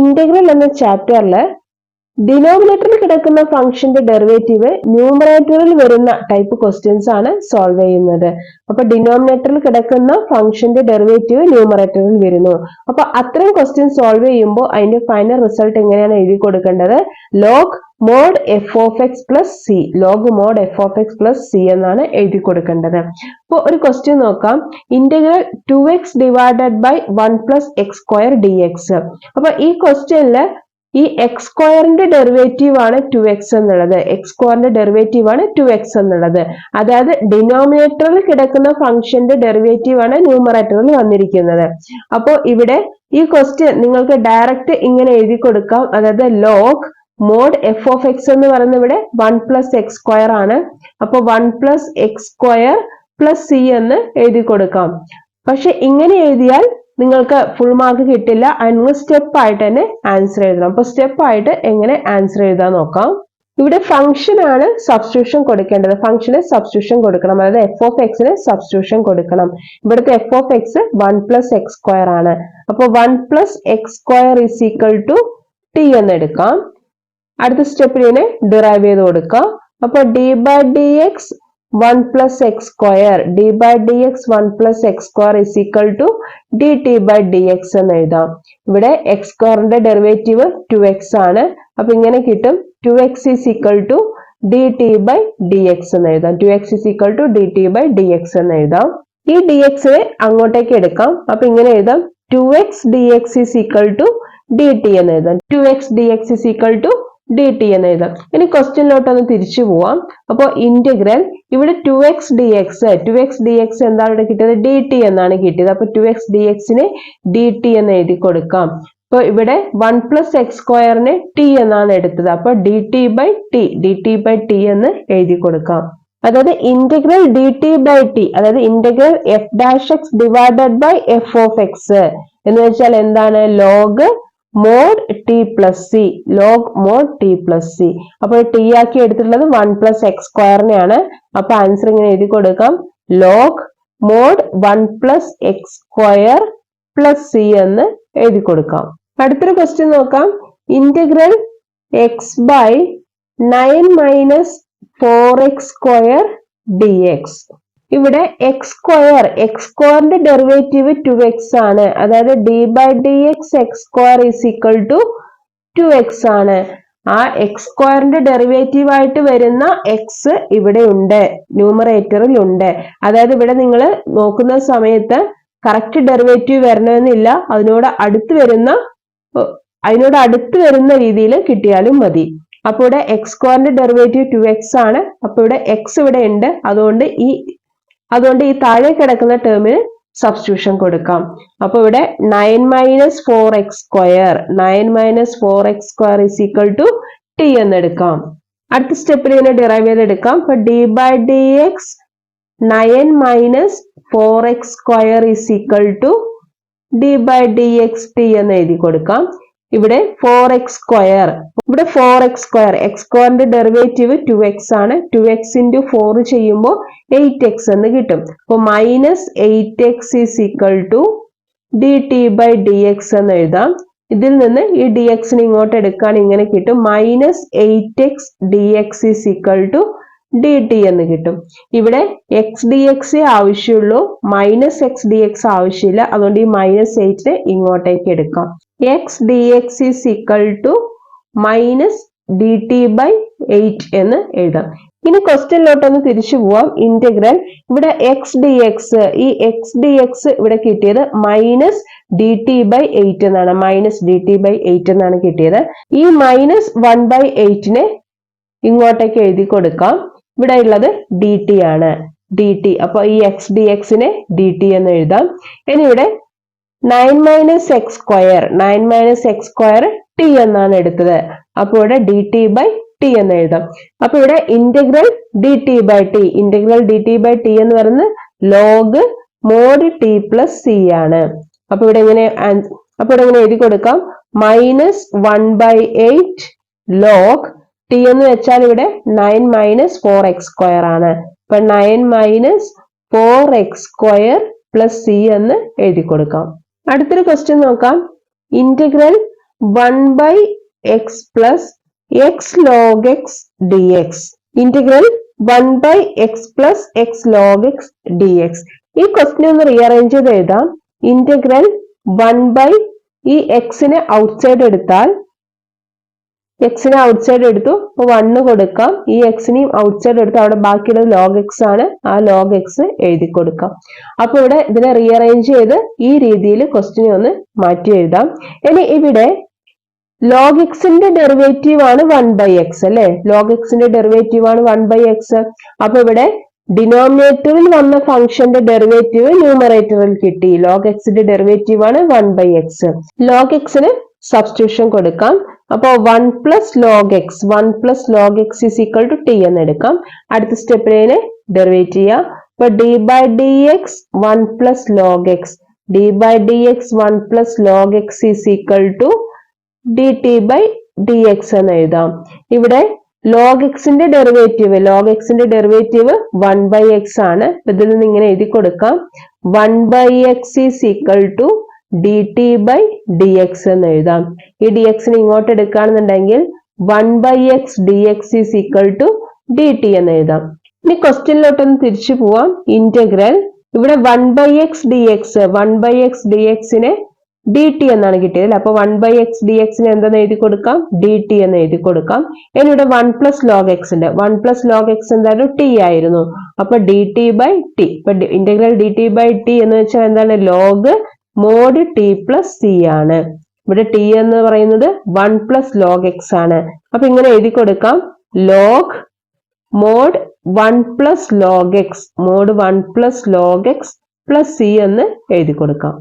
Integral എന്ന ചാപ്റ്ററിൽ ഡിനോമിനേറ്ററിൽ കിടക്കുന്ന ഫംഗ്ഷന്റെ ഡെറിവേറ്റീവ് ന്യൂമറേറ്ററിൽ വരുന്ന ടൈപ്പ് ക്വസ്റ്റ്യൻസ് ആണ് സോൾവ് ചെയ്യുന്നത്. അപ്പൊ ഡിനോമിനേറ്ററിൽ കിടക്കുന്ന ഫംഗ്ഷന്റെ ഡെറിവേറ്റീവ് ന്യൂമറേറ്ററിൽ വരുന്നു. അപ്പൊ അത്രയും ക്വസ്റ്റ്യൻ സോൾവ് ചെയ്യുമ്പോൾ അതിന്റെ ഫൈനൽ റിസൾട്ട് എങ്ങനെയാണ് എഴുതി കൊടുക്കേണ്ടത്? Log mod F of X plus C, log mod F of X plus C എന്നാണ് എഴുതി കൊടുക്കേണ്ടത്. അപ്പൊ ഒരു ക്വസ്റ്റ്യൻ നോക്കാം. Integral 2x divided by 1 plus X square D X. അപ്പൊ ഈ ക്വസ്റ്റ്യനില് ഈ എക്സ് സ്ക്വയറിന്റെ ഡെറിവേറ്റീവ് ആണ് 2x എന്നുള്ളത്. എക്സ് സ്ക്വയറിന്റെ ഡെറിവേറ്റീവ് ആണ് 2x എന്നുള്ളത്. അതായത് ഡിനോമിനേറ്ററിൽ കിടക്കുന്ന ഫംഗ്ഷന്റെ ഡെറിവേറ്റീവ് ആണ് ന്യൂമറേറ്ററിൽ വന്നിരിക്കുന്നത്. അപ്പോൾ ഇവിടെ ഈ ക്വസ്റ്റ്യൻ നിങ്ങൾക്ക് ഡയറക്റ്റ് ഇങ്ങനെ എഴുതി കൊടുക്കാം. അതായത് log mod F of X എന്ന് പറയുന്നത് ഇവിടെ 1 പ്ലസ് എക്സ് സ്ക്വയർ ആണ്. അപ്പൊ 1 plus X square plus C എന്ന് എഴുതി കൊടുക്കാം. പക്ഷെ ഇങ്ങനെ എഴുതിയാൽ നിങ്ങൾക്ക് ഫുൾ മാർക്ക് കിട്ടില്ല. അതിന് സ്റ്റെപ്പ് ആയിട്ട് തന്നെ ആൻസർ എഴുതണം. അപ്പൊ സ്റ്റെപ്പ് ആയിട്ട് എങ്ങനെ ആൻസർ എഴുതാൻ നോക്കാം. ഇവിടെ ഫംഗ്ഷൻ ആണ് സബ്സ്റ്റിറ്റ്യൂഷൻ കൊടുക്കേണ്ടത്. ഫംഗ്ഷന് സബ്സ്റ്റിറ്റ്യൂഷൻ കൊടുക്കണം. അതായത് എഫ് ഓഫ് എക്സിന് സബ്സ്റ്റിറ്റ്യൂഷൻ കൊടുക്കണം. ഇവിടുത്തെ F of X 1 plus X square ആണ്. അപ്പൊ 1 plus X square is equal to T എന്ന് എടുക്കാം. അടുത്ത സ്റ്റെപ്പിൽ ഇതിനെ ഡിറൈവ് ചെയ്ത് കൊടുക്കാം. അപ്പൊ D by D X 1 plus X square, D by D X 1 plus X square is equal to D T by D X എന്ന് എഴുതാം. ഇവിടെ എക്സ് സ്ക്വയറിന്റെ ഡെറിവേറ്റീവ് 2x ആണ്. അപ്പൊ ഇങ്ങനെ കിട്ടും 2x is equal to D T by D X എന്ന് എഴുതാം. 2x is equal to D T by D X എന്ന് എഴുതാം. ഈ ഡി എക്സിനെ അങ്ങോട്ടേക്ക് എടുക്കാം. അപ്പൊ ഇങ്ങനെ എഴുതാം 2x dx is equal to D T എന്ന് എഴുതാം. 2x dx is equal to D T എന്ന് എഴുതാം. ഇനി ക്വസ്റ്റ്യനിലോട്ട് ഒന്ന് തിരിച്ചു പോവാം. അപ്പോൾ ഇന്റഗ്രൽ ഇവിടെ 2x dx എന്താണ് ഇവിടെ കിട്ടിയത്? ഡി ടി എന്നാണ് കിട്ടിയത്. അപ്പൊ 2x dx നെ ഡി ടി എന്ന് എഴുതി കൊടുക്കാം. അപ്പൊ ഇവിടെ 1 പ്ലസ് എക്സ് സ്ക്വയറിനെ ടി എന്നാണ് എടുത്തത്. അപ്പൊ ഡി ടി ബൈ ടി എന്ന് എഴുതി കൊടുക്കാം. അതായത് integral D T by T, അതായത് integral F dash X divided by F of X എന്ന് വെച്ചാൽ എന്താണ്? Log mod T plus C, log mod T plus C. അപ്പോൾ ടി ആക്കി എടുത്തിട്ടുള്ളത് 1 പ്ലസ് എക്സ് സ്ക്വയറിനെയാണ്. അപ്പൊ ആൻസർ ഇങ്ങനെ എഴുതി കൊടുക്കാം, log mod 1 plus X square plus C എന്ന് എഴുതി കൊടുക്കാം. അടുത്തൊരു ക്വസ്റ്റ്യൻ നോക്കാം. Integral X by 9 minus 4x square D X. ഇവിടെ എക്സ് സ്ക്വയറിന്റെ ഡെറിവേറ്റീവ് 2x ആണ്. അതായത് D by D X X square is equal to 2x ആണ്. ആ എക്സ് സ്ക്വയറിന്റെ ഡെറിവേറ്റീവ് ആയിട്ട് വരുന്ന എക്സ് ഇവിടെ ഉണ്ട്, ന്യൂമറേറ്ററിൽ ഉണ്ട്. അതായത് ഇവിടെ നിങ്ങൾ നോക്കുന്ന സമയത്ത് കറക്റ്റ് ഡെറിവേറ്റീവ് വരണമെന്നില്ല. അതിനോട് അടുത്ത് വരുന്ന രീതിയിൽ കിട്ടിയാലും മതി. അപ്പോൾ ഇവിടെ എക്സ് സ്ക്വയറിന്റെ ഡെറിവേറ്റീവ് 2x ആണ്. അപ്പൊ ഇവിടെ എക്സ് ഇവിടെ ഉണ്ട്. അതുകൊണ്ട് ഈ താഴെ കിടക്കുന്ന ടേമിന് സബ്സ്റ്റിറ്റ്യൂഷൻ കൊടുക്കാം. അപ്പൊ ഇവിടെ 9 minus 4x square is equal to T എന്ന് എടുക്കാം. അടുത്ത സ്റ്റെപ്പിൽ ഇതിനെ ഡിറൈവ് ചെയ്തെടുക്കാം. അപ്പൊ D by D X 9 minus 4x square is equal to D by D X T എന്ന് എഴുതി കൊടുക്കാം. ഇവിടെ 4x സ്ക്വയർ, എക്സ് സ്ക്വയറിന്റെ ഡെറിവേറ്റീവ് 2x ആണ്. 2x ഇൻറ്റു 4 ചെയ്യുമ്പോൾ 8x എന്ന് കിട്ടും. അപ്പൊ minus 8x is equal to D T by D X എന്ന് എഴുതാം. ഇതിൽ നിന്ന് ഈ ഡി എക്സിന് ഇങ്ങോട്ട് എടുക്കാൻ ഇങ്ങനെ കിട്ടും, minus 8x d x is equal to D T എന്ന് കിട്ടും. ഇവിടെ എക്സ് ഡി എക്സ് ആവശ്യമുള്ളൂ, മൈനസ് എക്സ് ഡി എക്സ് ആവശ്യമില്ല. അതുകൊണ്ട് ഈ മൈനസ് 8 ഇങ്ങോട്ടേക്ക് എടുക്കാം. X d x is equal to minus d T by 8 എന്ന് എഴുതാം. ഇനി ക്വസ്റ്റ്യനിലോട്ടൊന്ന് തിരിച്ചു പോവാം. ഇന്റഗ്രൽ ഇവിടെ എക്സ് ഡി എക്സ്, ഈ എക്സ് ഡി എക്സ് ഇവിടെ കിട്ടിയത് മൈനസ് ഡി ടി ബൈ 8 എന്നാണ്. എന്നാണ് കിട്ടിയത്. ഈ മൈനസ് 1/8 ഇങ്ങോട്ടേക്ക് എഴുതി കൊടുക്കാം. ഇവിടെ ഉള്ളത് ഡി ടി ആണ്, ഡി ടി. അപ്പൊ ഈ എക്സ് ഡി എക്സിനെ ഡി ടി എന്ന് എഴുതാം. ഇനി ഇവിടെ 9 മൈനസ് എക്സ് സ്ക്വയർ ടി എന്നാണ് എടുത്തത്. അപ്പൊ ഇവിടെ ഡി ടി ബൈ ടി എന്ന് എഴുതാം. അപ്പൊ ഇവിടെ integral D T by t എന്ന് പറയുന്നത് log mod T plus c ആണ്. അപ്പൊ ഇവിടെ ഇങ്ങനെ എഴുതി കൊടുക്കാം, മൈനസ് 1/8 ലോഗ് ടി എന്ന് വെച്ചാൽ ഇവിടെ 9 മൈനസ് 4x സ്ക്വയർ ആണ്. അപ്പൊ 9 minus 4x square plus C എന്ന് എഴുതി കൊടുക്കാം. അടുത്തൊരു ക്വസ്റ്റ്യൻ നോക്കാം. Integral 1 by x plus x log x dx. Integral 1 by x plus x log x dx. ഈ ക്വസ്റ്റ്യൻ ഒന്ന് റീഅറേഞ്ച് ചെയ്ത് എഴുതാം. ഇന്റഗ്രൽ 1 by ഈ എക്സിനെ ഔട്ട്സൈഡ് എടുത്താൽ എക്സിനെ ഔട്ട്സൈഡ് എടുത്തു, അപ്പൊ 1 കൊടുക്കാം. ഈ എക്സിനെയും ഔട്ട്സൈഡ് എടുത്ത് അവിടെ ബാക്കിയുള്ളത് log x ആണ്, ആ log x എഴുതി കൊടുക്കാം. അപ്പൊ ഇവിടെ ഇതിനെ റീഅറേഞ്ച് ചെയ്ത് ഈ രീതിയിൽ ക്വസ്റ്റ്യനെ ഒന്ന് മാറ്റി എഴുതാം. ഇനി ഇവിടെ log xന്റെ ഡെറിവേറ്റീവ് ആണ് 1 by x അല്ലെ, log xന്റെ ഡെറിവേറ്റീവ് ആണ് 1 by x. അപ്പൊ ഇവിടെ ഡിനോമിനേറ്ററിൽ വന്ന ഫംഗ്ഷന്റെ ഡെറിവേറ്റീവ് ന്യൂമറേറ്ററിൽ കിട്ടി. log xന്റെ ഡെറിവേറ്റീവ് ആണ് 1 by x. log xന് സബ്സ്റ്റിറ്റ്യൂഷൻ കൊടുക്കാം. അപ്പൊ 1 plus log x, 1 plus log x is equal to t എന്ന് എടുക്കാം. അടുത്ത സ്റ്റെപ്പിനെ ഡെറിവേറ്റ് ചെയ്യാം. അപ്പൊ d by dx 1 plus log x, d by dx 1 plus log x is equal to dt by dx എന്ന് എഴുതാം. ഇവിടെ log xന്റെ ഡെറിവേറ്റീവ് 1 by x ആണ്. ഇതിൽ നിന്ന് ഇങ്ങനെ എഴുതി കൊടുക്കാം. 1 by x is equal to dt by dx എന്ന് എഴുതാം. ഈ dx നെ ഇങ്ങോട്ട് എടുക്കുകയാണെന്നുണ്ടെങ്കിൽ 1 by x dx is equal to dt എന്ന് എഴുതാം. ഇനി ക്വസ്റ്റ്യനിലോട്ടൊന്ന് തിരിച്ചു പോവാം. ഇന്റഗ്രൽ ഇവിടെ 1 by x dx നെ dt എന്നാണ് കിട്ടിയത്. അപ്പൊ 1 by x dx നെ എന്താന്ന് എഴുതി കൊടുക്കാം, dt എന്ന് എഴുതി കൊടുക്കാം. ഇനി ഇവിടെ 1 plus log x ഉണ്ട്. 1 plus log x എന്തായാലും t ആയിരുന്നു. അപ്പൊ dt by t. ഇപ്പൊ ഇന്റഗ്രൽ dt by t എന്ന് വെച്ചാൽ എന്താണ്, log mod t plus c ആണ്. ഇവിടെ t എന്ന് പറയുന്നത് 1 plus log x ആണ്. അപ്പൊ ഇങ്ങനെ എഴുതി കൊടുക്കാം, log mod 1 plus log x, mod 1 plus log x plus c എന്ന് എഴുതി കൊടുക്കാം.